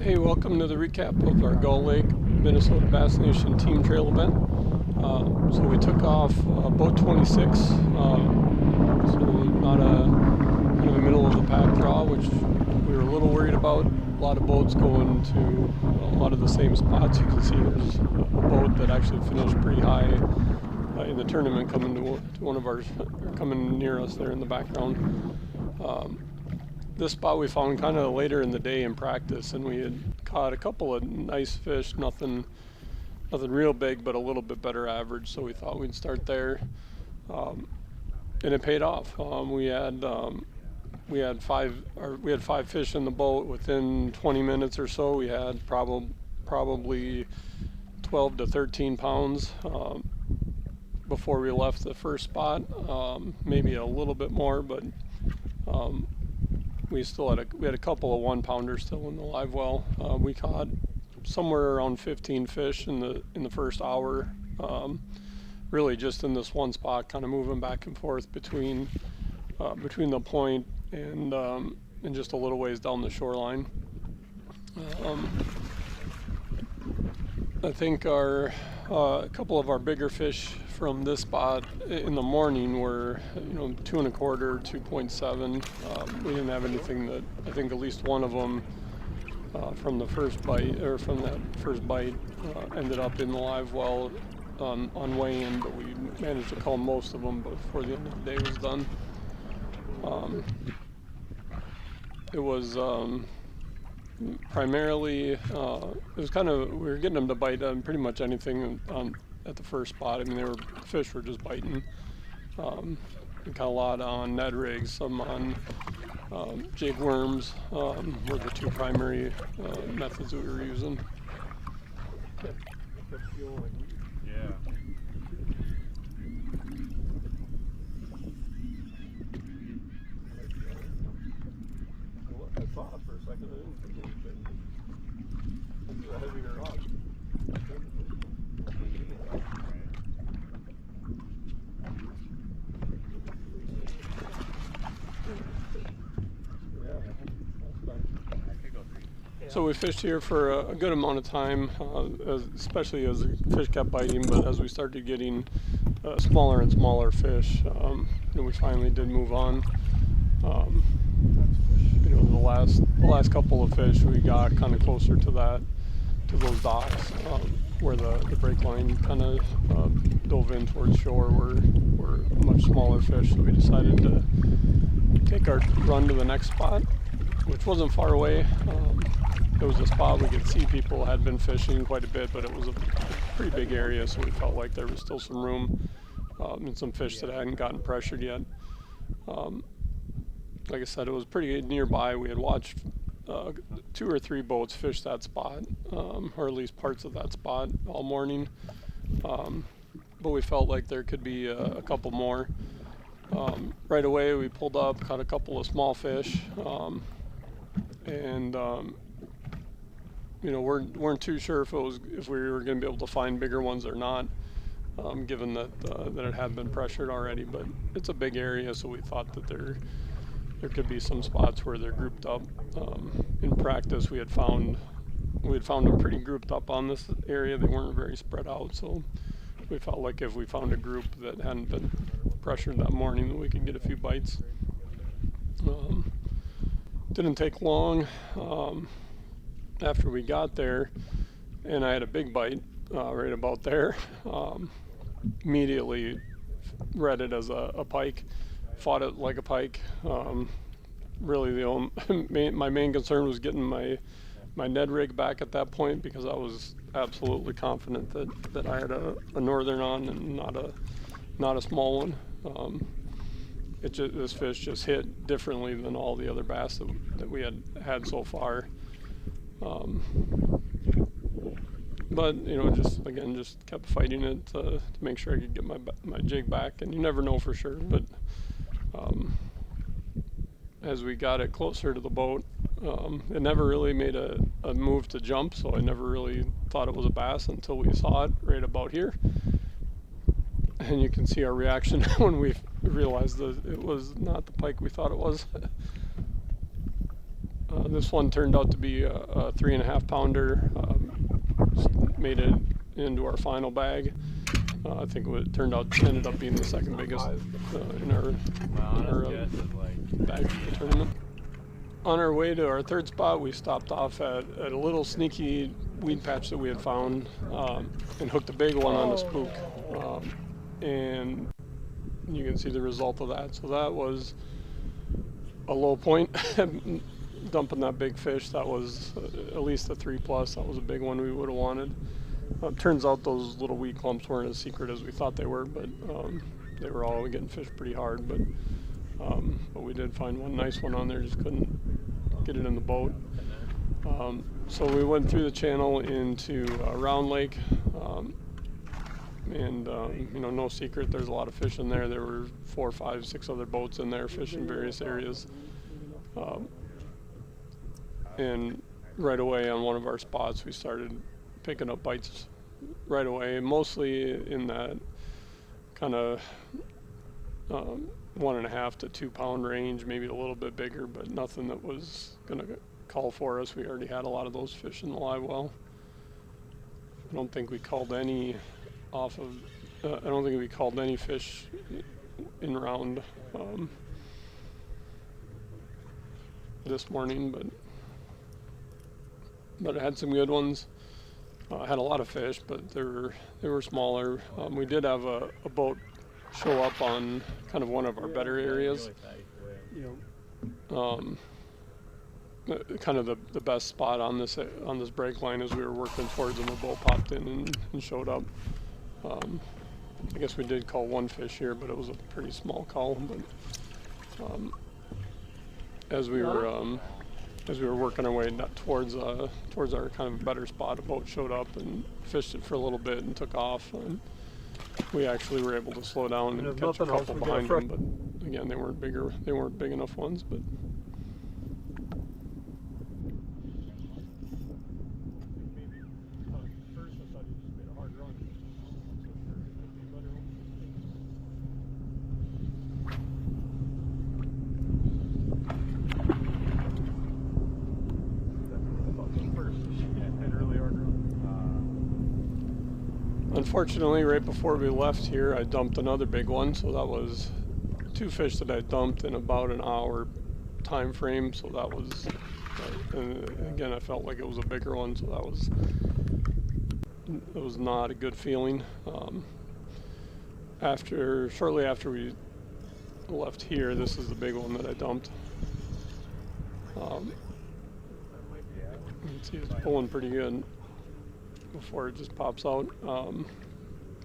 Hey, welcome to the recap of our Gull Lake, Minnesota Bass Nation Team Trail event. So we took off boat 26, so not a kind of a middle of the pack draw, which we were a little worried about. A lot of boats going to a lot of the same spots. You can see there's a boat that actually finished pretty high in the tournament coming to one of ours, coming near us there in the background. This spot we found kind of later in the day in practice, and we had caught a couple of nice fish, nothing real big, but a little bit better average, so we thought we'd start there. And it paid off. We had five fish in the boat. Within 20 minutes or so, we had probably 12 to 13 pounds before we left the first spot. Maybe a little bit more, but we had a couple of 1-pounders still in the live well. We caught somewhere around 15 fish in the first hour, really just in this one spot, kind of moving back and forth between the point and just a little ways down the shoreline. I think a couple of our bigger fish from this spot in the morning were 2 1/4, 2.7. We didn't have anything that, I think at least one of them from that first bite ended up in the live well on weigh-in, but we managed to call most of them before the end of the day was done. It was primarily, we were getting them to bite on pretty much anything at the first spot. I mean, fish were just biting. We caught a lot on Ned rigs, some on jig worms, were the two primary methods that we were using. Yeah. I thought for a second I didn't think anything. This is a heavier rod. So we fished here for a good amount of time, especially as the fish kept biting, but as we started getting smaller and smaller fish, we finally did move on. The last couple of fish we got kind of closer to those docks where the break line kind of dove in towards shore were much smaller fish, so we decided to take our run to the next spot, which wasn't far away. It was a spot we could see people had been fishing quite a bit, but it was a pretty big area, so we felt like there was still some room and some fish that hadn't gotten pressured yet. Like I said, it was pretty nearby. We had watched 2 or 3 boats fish that spot, or at least parts of that spot all morning. But we felt like there could be a couple more. Right away we pulled up, caught a couple of small fish, and weren't too sure if we were going to be able to find bigger ones or not, given that it had been pressured already. But it's a big area, so we thought that there could be some spots where they're grouped up. In practice, we had found them pretty grouped up on this area. They weren't very spread out, so we felt like if we found a group that hadn't been pressured that morning, that we could get a few bites. Didn't take long after we got there, and I had a big bite right about there. Immediately read it as a pike. Fought it like a pike. Really, my main concern was getting my Ned rig back at that point, because I was absolutely confident that I had a northern on and not a small one. This fish just hit differently than all the other bass that we had so far. But just kept fighting it to make sure I could get my jig back, and you never know for sure. But as we got it closer to the boat, it never really made a move to jump, so I never really thought it was a bass until we saw it right about here. And you can see our reaction when we realized that it was not the pike we thought it was. This one turned out to be a 3.5 pounder. Made it into our final bag. I think it ended up being the second biggest in our bag for the tournament. On our way to our third spot, we stopped off at a little sneaky weed patch that we had found and hooked a big one on a spook. And you can see the result of that. So that was a low point. Dumping that big fish, that was at least a 3+. That was a big one we would have wanted. Turns out those little weed clumps weren't as secret as we thought they were, but they were all getting fished pretty hard. But we did find one nice one on there, just couldn't get it in the boat. So we went through the channel into Round Lake, and you know, no secret, there's a lot of fish in there. There were 4, 5, 6 other boats in there fishing various areas. And right away on one of our spots, we started picking up bites right away, mostly in that kind of 1.5 to 2 pound range, maybe a little bit bigger, but nothing that was going to call for us. We already had a lot of those fish in the live well. I don't think we called any off of, I don't think we called any fish in round this morning, but I had some good ones. I had a lot of fish, but they were smaller. We did have a boat show up on kind of one of our better areas. Kind of the best spot on this break line as we were working towards them. A boat popped in and showed up. I guess we did call one fish here, but it was a pretty small call. But as we were working our way towards our kind of better spot, a boat showed up and fished it for a little bit and took off. And we actually were able to slow down and catch a couple behind them. But again, they weren't big enough ones. But unfortunately, right before we left here, I dumped another big one. So that was 2 fish that I dumped in about an hour time frame. So that was, and again, I felt like it was a bigger one. So it was not a good feeling. Shortly after we left here, this is the big one that I dumped. You can see it's pulling pretty good before it just pops out.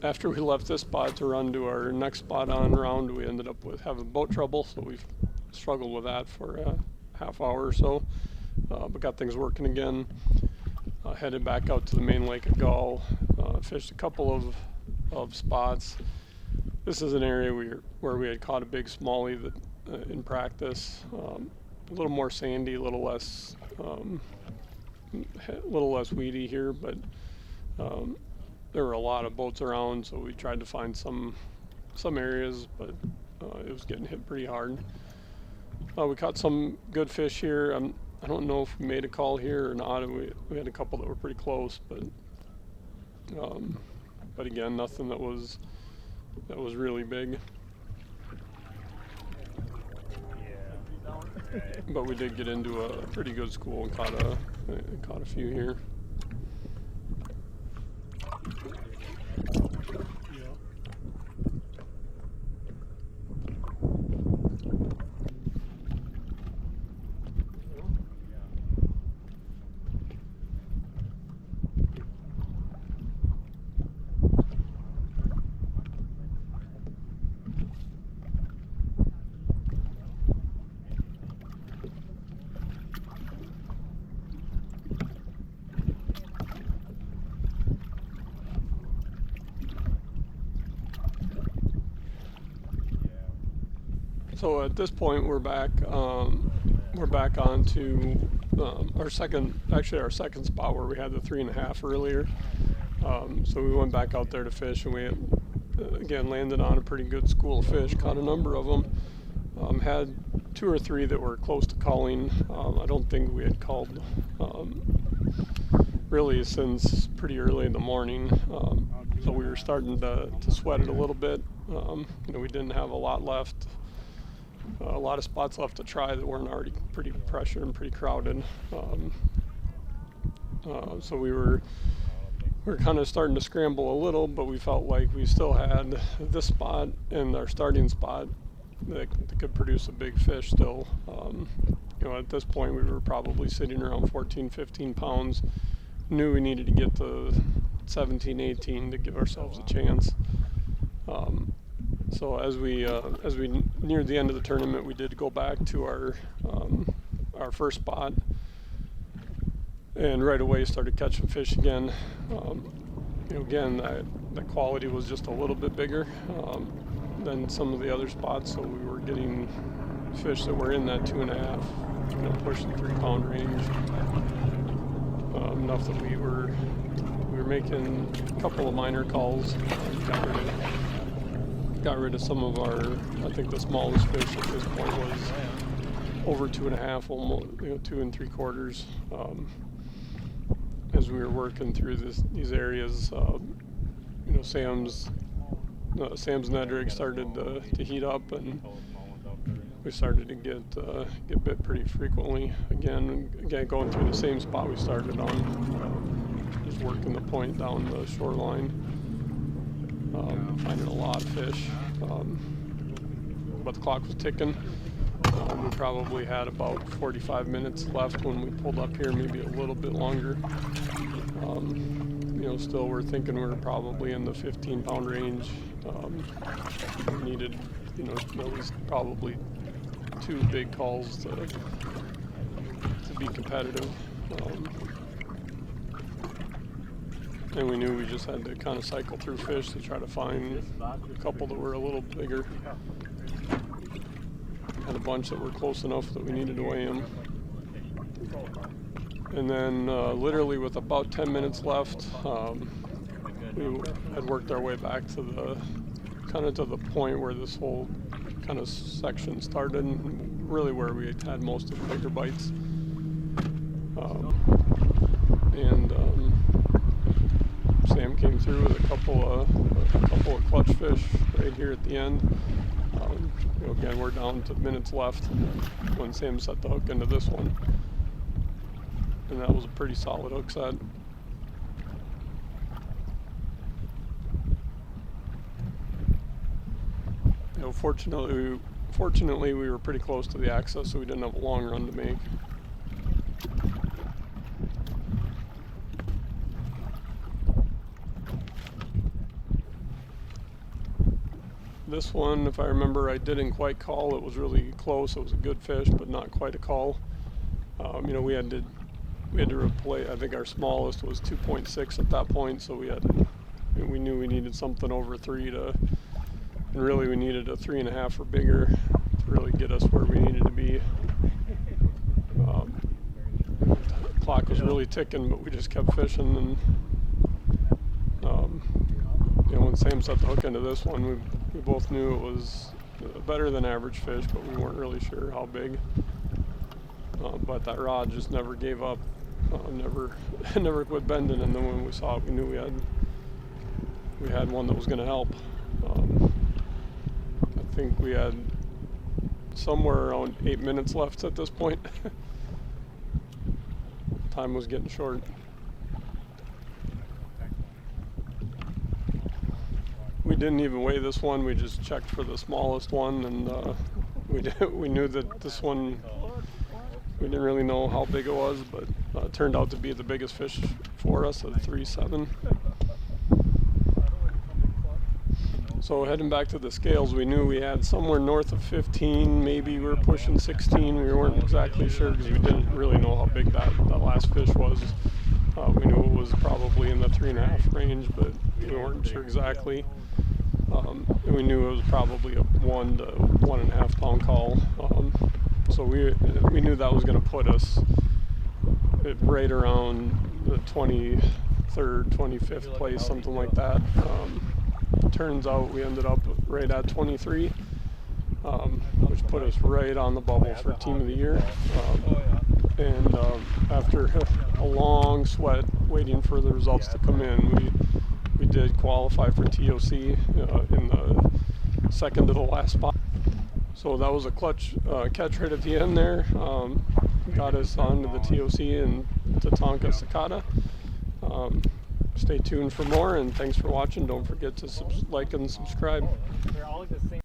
After we left this spot to run to our next spot on round, we ended up with having boat trouble, so we've struggled with that for a half hour or so, but got things working again. Headed back out to the main lake at Gull, fished a couple of spots. This is an area where we had caught a big smallie that in practice, a little more sandy, a little less weedy here, but there were a lot of boats around, so we tried to find some areas, but it was getting hit pretty hard. We caught some good fish here. I don't know if we made a call here or not. We had a couple that were pretty close, but again, nothing that was really big. But we did get into a pretty good school and caught a few here. So at this point, we're back on to our second spot where we had the 3.5 earlier. So we went back out there to fish, and we again landed on a pretty good school of fish. Caught a number of them. Had two or three that were close to culling. I don't think we had culled really since pretty early in the morning. So we were starting to sweat it a little bit. We didn't have a lot left, a lot of spots left to try that weren't already pretty pressured and pretty crowded. So we were kind of starting to scramble a little, but we felt like we still had this spot and our starting spot that could produce a big fish still. At this point we were probably sitting around 14, 15 pounds. Knew we needed to get to 17, 18 to give ourselves a chance. So as we neared the end of the tournament, we did go back to our first spot, and right away started catching fish again. Again, the quality was just a little bit bigger than some of the other spots, so we were getting fish that were in that 2.5, pushing 3 pound range. Enough that we were making a couple of minor culls. Got rid of some of our, I think the smallest fish at this point was over 2.5, almost 2 3/4. As we were working through these areas, Sam's Ned rig started to heat up, and we started to get bit pretty frequently. Again, going through the same spot we started on, just working the point down the shoreline, finding a lot of fish. But the clock was ticking. We probably had about 45 minutes left when we pulled up here, maybe a little bit longer. Still we're thinking we're probably in the 15 pound range. We needed, at least probably 2 big culls to be competitive. And we knew we just had to kind of cycle through fish to try to find a couple that were a little bigger. Had a bunch that were close enough that we needed to weigh them. And then literally with about 10 minutes left, we had worked our way back to the point where this whole kind of section started, and really where we had most of the bigger bites. Sam came through with a couple of clutch fish right here at the end. Again, we're down to minutes left when Sam set the hook into this one, and that was a pretty solid hook set. Fortunately, we were pretty close to the access, so we didn't have a long run to make. This one, if I remember, I didn't quite call. It was really close. It was a good fish, but not quite a call. We had to replay. I think our smallest was 2.6 at that point, so we knew we needed something over 3 and really we needed a 3.5 or bigger to really get us where we needed to be. The clock was really ticking, but we just kept fishing, and when Sam set the hook into this one, we both knew it was a better than average fish, but we weren't really sure how big. But that rod just never gave up, never quit bending, and then when we saw it, we knew we had one that was going to help. I think we had somewhere around 8 minutes left at this point. Time was getting short. We didn't even weigh this one. We just checked for the smallest one, and we knew that this one, we didn't really know how big it was, but it turned out to be the biggest fish for us at 3.7. So heading back to the scales, we knew we had somewhere north of 15, maybe we were pushing 16. We weren't exactly sure because we didn't really know how big that last fish was. We knew it was probably in the 3.5 range, but we weren't sure exactly. And we knew it was probably a 1 to 1.5 pound call. So we knew that was going to put us right around the 23rd, 25th place, something like that. Turns out we ended up right at 23, which put us right on the bubble for Team of the Year. And after a long sweat waiting for the results to come in, we did qualify for TOC in the second to the last spot. So that was a clutch catch right at the end there. Got us onto the TOC in Tatanka Sakata. Stay tuned for more, and thanks for watching. Don't forget to like and subscribe. They're all the same.